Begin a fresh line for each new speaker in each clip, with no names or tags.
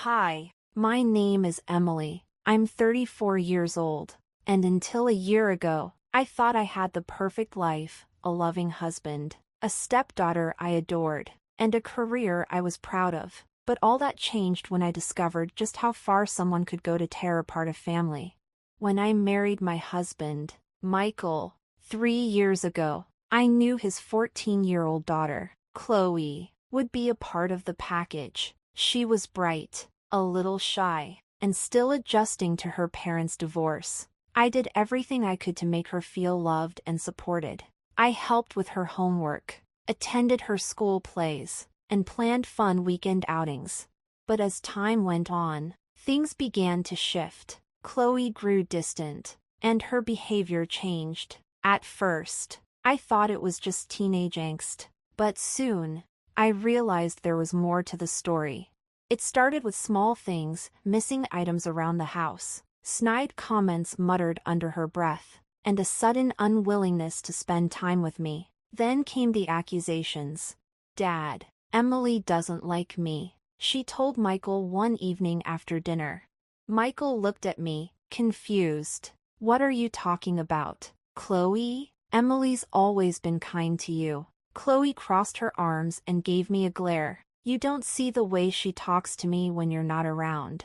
Hi, my name is Emily. I'm 34 years old, and until a year ago, I thought I had the perfect life, a loving husband, a stepdaughter I adored, and a career I was proud of. But all that changed when I discovered just how far someone could go to tear apart a family. When I married my husband, Michael, 3 years ago, I knew his 14-year-old daughter, Chloe, would be a part of the package. She was bright, a little shy, and still adjusting to her parents' divorce. I did everything I could to make her feel loved and supported. I helped with her homework, attended her school plays, and planned fun weekend outings. But as time went on, things began to shift. Chloe grew distant, and her behavior changed. At first, I thought it was just teenage angst, but soon, I realized there was more to the story. It started with small things, missing items around the house, snide comments muttered under her breath, and a sudden unwillingness to spend time with me. Then came the accusations. "Dad, Emily doesn't like me," she told Michael one evening after dinner. Michael looked at me, confused. "What are you talking about, Chloe? Emily's always been kind to you." Chloe crossed her arms and gave me a glare. "You don't see the way she talks to me when you're not around."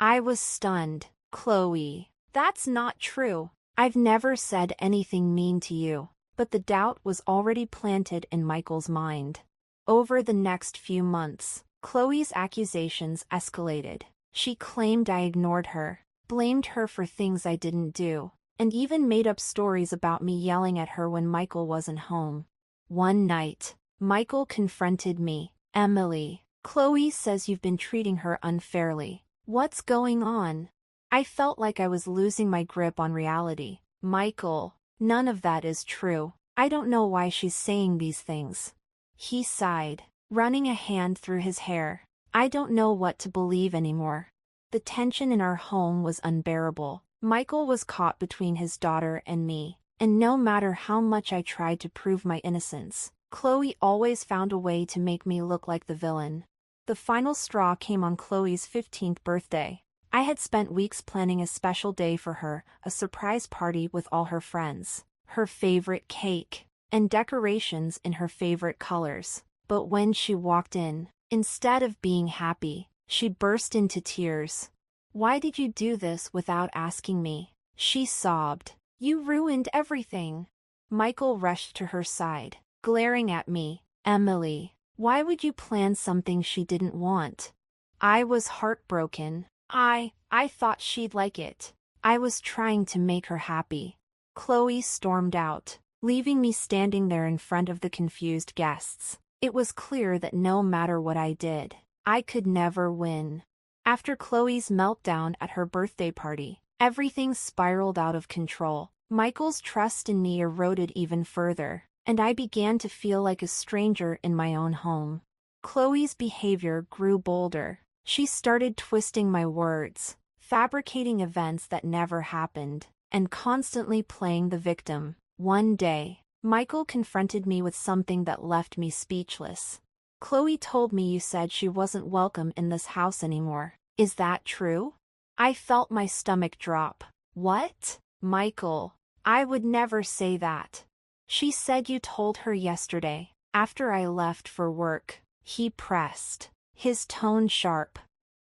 I was stunned. "Chloe, that's not true. I've never said anything mean to you." But the doubt was already planted in Michael's mind. Over the next few months, Chloe's accusations escalated. She claimed I ignored her, blamed her for things I didn't do, and even made up stories about me yelling at her when Michael wasn't home. One night, Michael confronted me. "Emily, Chloe says you've been treating her unfairly. What's going on?" I felt like I was losing my grip on reality. "Michael, none of that is true. I don't know why she's saying these things." He sighed, running a hand through his hair. "I don't know what to believe anymore." The tension in our home was unbearable. Michael was caught between his daughter and me, and no matter how much I tried to prove my innocence, Chloe always found a way to make me look like the villain. The final straw came on Chloe's 15th birthday. I had spent weeks planning a special day for her, a surprise party with all her friends, her favorite cake, and decorations in her favorite colors. But when she walked in, instead of being happy, she burst into tears. "Why did you do this without asking me?" she sobbed. "You ruined everything." Michael rushed to her side, glaring at me. "Emily, why would you plan something she didn't want?" I was heartbroken. I thought she'd like it. I was trying to make her happy." Chloe stormed out, leaving me standing there in front of the confused guests. It was clear that no matter what I did, I could never win. After Chloe's meltdown at her birthday party, everything spiraled out of control. Michael's trust in me eroded even further, and I began to feel like a stranger in my own home. Chloe's behavior grew bolder. She started twisting my words, fabricating events that never happened, and constantly playing the victim. One day, Michael confronted me with something that left me speechless. "Chloe told me you said she wasn't welcome in this house anymore. Is that true?" I felt my stomach drop. "What? Michael, I would never say that." "She said you told her yesterday, after I left for work," he pressed, his tone sharp.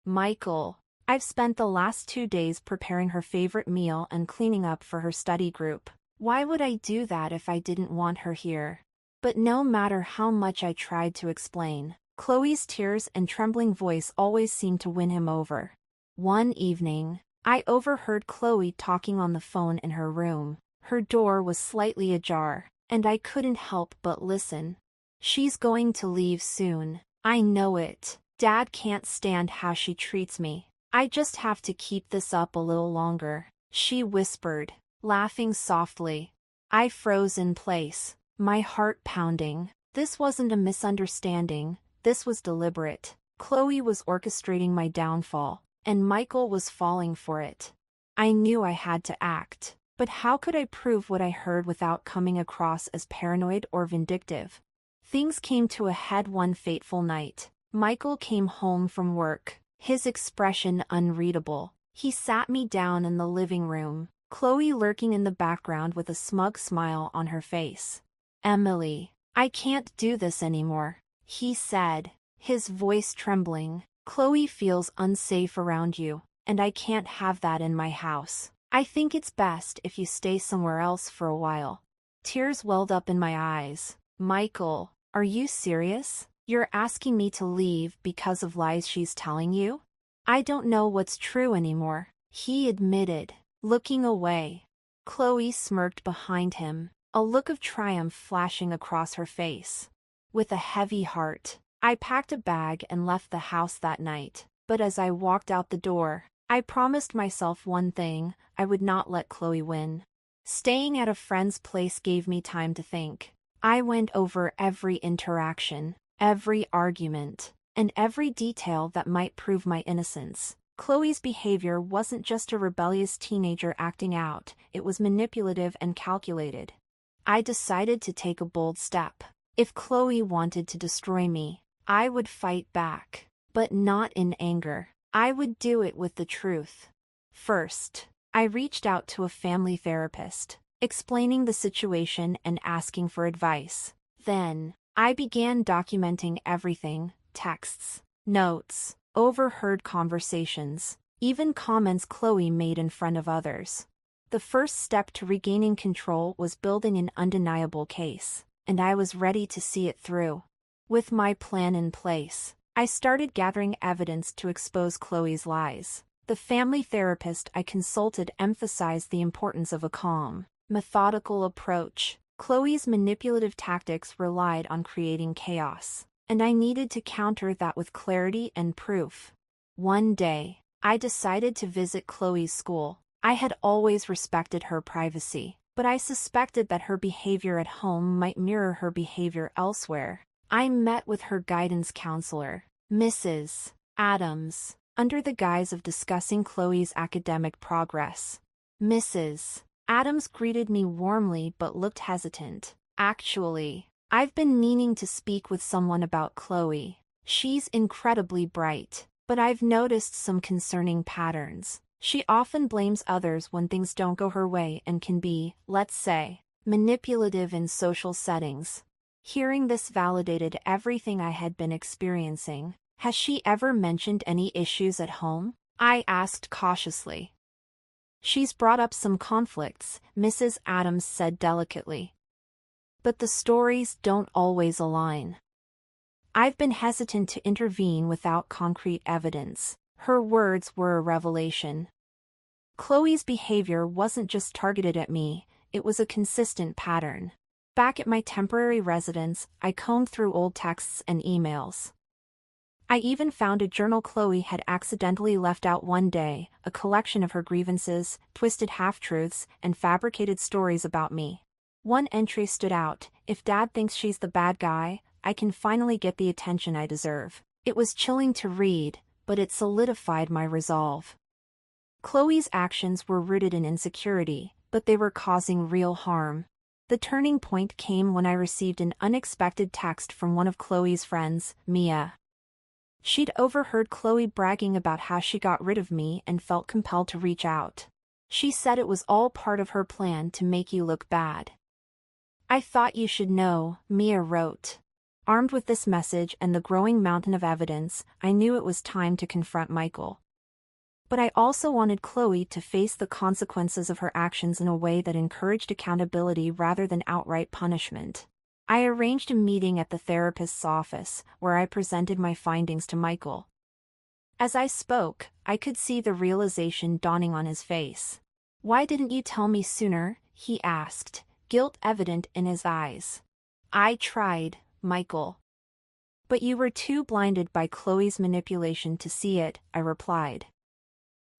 "Michael, I've spent the last 2 days preparing her favorite meal and cleaning up for her study group. Why would I do that if I didn't want her here?" But no matter how much I tried to explain, Chloe's tears and trembling voice always seemed to win him over. One evening, I overheard Chloe talking on the phone in her room. Her door was slightly ajar, and I couldn't help but listen. "She's going to leave soon. I know it. Dad can't stand how she treats me. I just have to keep this up a little longer," she whispered, laughing softly. I froze in place, my heart pounding. This wasn't a misunderstanding, this was deliberate. Chloe was orchestrating my downfall, and Michael was falling for it. I knew I had to act, but how could I prove what I heard without coming across as paranoid or vindictive? Things came to a head one fateful night. Michael came home from work, his expression unreadable. He sat me down in the living room, Chloe lurking in the background with a smug smile on her face. "Emily, I can't do this anymore," he said, his voice trembling. "Chloe feels unsafe around you, and I can't have that in my house. I think it's best if you stay somewhere else for a while." Tears welled up in my eyes. "Michael, are you serious? You're asking me to leave because of lies she's telling you?" "I don't know what's true anymore," he admitted, looking away. Chloe smirked behind him, a look of triumph flashing across her face. With a heavy heart, I packed a bag and left the house that night, but as I walked out the door, I promised myself one thing: I would not let Chloe win. Staying at a friend's place gave me time to think. I went over every interaction, every argument, and every detail that might prove my innocence. Chloe's behavior wasn't just a rebellious teenager acting out, it was manipulative and calculated. I decided to take a bold step. If Chloe wanted to destroy me, I would fight back, but not in anger. I would do it with the truth. First, I reached out to a family therapist, explaining the situation and asking for advice. Then, I began documenting everything: texts, notes, overheard conversations, even comments Chloe made in front of others. The first step to regaining control was building an undeniable case, and I was ready to see it through. With my plan in place, I started gathering evidence to expose Chloe's lies. The family therapist I consulted emphasized the importance of a calm, methodical approach. Chloe's manipulative tactics relied on creating chaos, and I needed to counter that with clarity and proof. One day, I decided to visit Chloe's school. I had always respected her privacy, but I suspected that her behavior at home might mirror her behavior elsewhere. I met with her guidance counselor, Mrs. Adams, under the guise of discussing Chloe's academic progress. Mrs. Adams greeted me warmly but looked hesitant. "Actually, I've been meaning to speak with someone about Chloe. She's incredibly bright, but I've noticed some concerning patterns. She often blames others when things don't go her way and can be, let's say, manipulative in social settings." Hearing this validated everything I had been experiencing. "Has she ever mentioned any issues at home?" I asked cautiously. "She's brought up some conflicts," Mrs. Adams said delicately. "But the stories don't always align." I've been hesitant to intervene without concrete evidence. Her words were a revelation. Chloe's behavior wasn't just targeted at me, it was a consistent pattern. Back at my temporary residence, I combed through old texts and emails. I even found a journal Chloe had accidentally left out one day, a collection of her grievances, twisted half-truths, and fabricated stories about me. One entry stood out: "If Dad thinks she's the bad guy, I can finally get the attention I deserve." It was chilling to read, but it solidified my resolve. Chloe's actions were rooted in insecurity, but they were causing real harm. The turning point came when I received an unexpected text from one of Chloe's friends, Mia. She'd overheard Chloe bragging about how she got rid of me and felt compelled to reach out. She said it was all part of her plan to make you look bad. "I thought you should know," Mia wrote. Armed with this message and the growing mountain of evidence, I knew it was time to confront Michael. But I also wanted Chloe to face the consequences of her actions in a way that encouraged accountability rather than outright punishment. I arranged a meeting at the therapist's office, where I presented my findings to Michael. As I spoke, I could see the realization dawning on his face. "Why didn't you tell me sooner?" he asked, guilt evident in his eyes. "I tried, Michael. But you were too blinded by Chloe's manipulation to see it," I replied.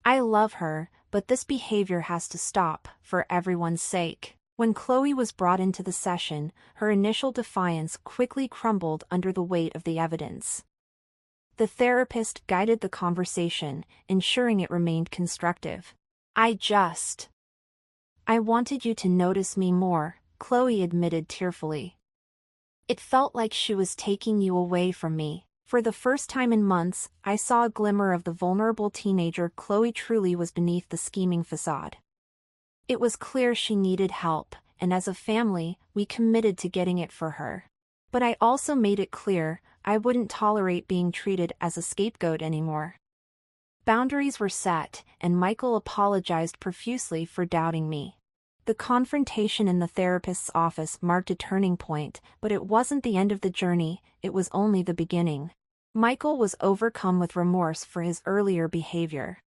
"I love her, but this behavior has to stop, for everyone's sake." When Chloe was brought into the session, her initial defiance quickly crumbled under the weight of the evidence. The therapist guided the conversation, ensuring it remained constructive. I wanted you to notice me more," Chloe admitted tearfully. "It felt like she was taking you away from me. For the first time in months, I saw a glimmer of the vulnerable teenager Chloe truly was beneath the scheming facade. It was clear she needed help, and as a family, we committed to getting it for her. But I also made it clear, I wouldn't tolerate being treated as a scapegoat anymore. Boundaries were set, and Michael apologized profusely for doubting me. The confrontation in the therapist's office marked a turning point, but it wasn't the end of the journey, it was only the beginning. Michael was overcome with remorse for his earlier behavior.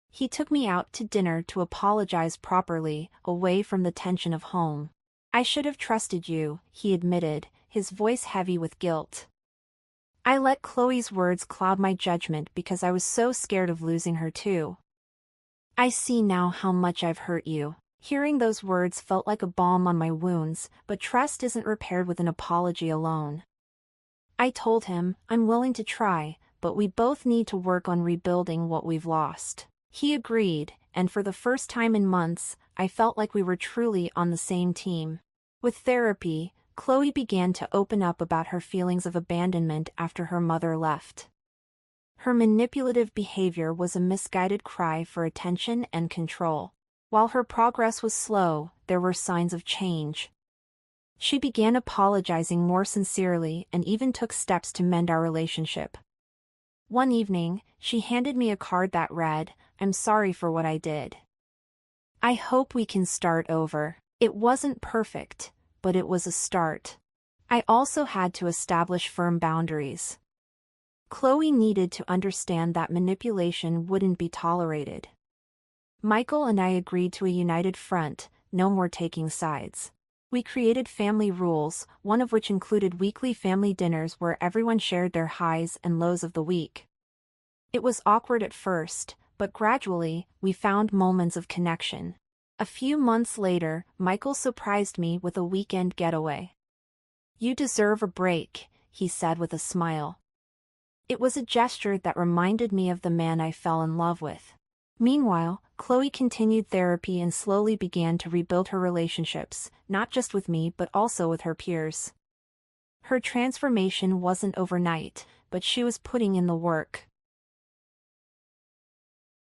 He took me out to dinner to apologize properly, away from the tension of home. "I should have trusted you," he admitted, his voice heavy with guilt. I let Chloe's words cloud my judgment because I was so scared of losing her too. "I see now how much I've hurt you." Hearing those words felt like a balm on my wounds, but trust isn't repaired with an apology alone. I told him, "I'm willing to try, but we both need to work on rebuilding what we've lost." He agreed, and for the first time in months, I felt like we were truly on the same team. With therapy, Chloe began to open up about her feelings of abandonment after her mother left. Her manipulative behavior was a misguided cry for attention and control. While her progress was slow, there were signs of change. She began apologizing more sincerely and even took steps to mend our relationship. One evening, she handed me a card that read, "I'm sorry for what I did. I hope we can start over." It wasn't perfect, but it was a start. I also had to establish firm boundaries. Chloe needed to understand that manipulation wouldn't be tolerated. Michael and I agreed to a united front, no more taking sides. We created family rules, one of which included weekly family dinners where everyone shared their highs and lows of the week. It was awkward at first, but gradually, we found moments of connection. A few months later, Michael surprised me with a weekend getaway. "You deserve a break," he said with a smile. It was a gesture that reminded me of the man I fell in love with. Meanwhile, Chloe continued therapy and slowly began to rebuild her relationships, not just with me but also with her peers. Her transformation wasn't overnight, but she was putting in the work.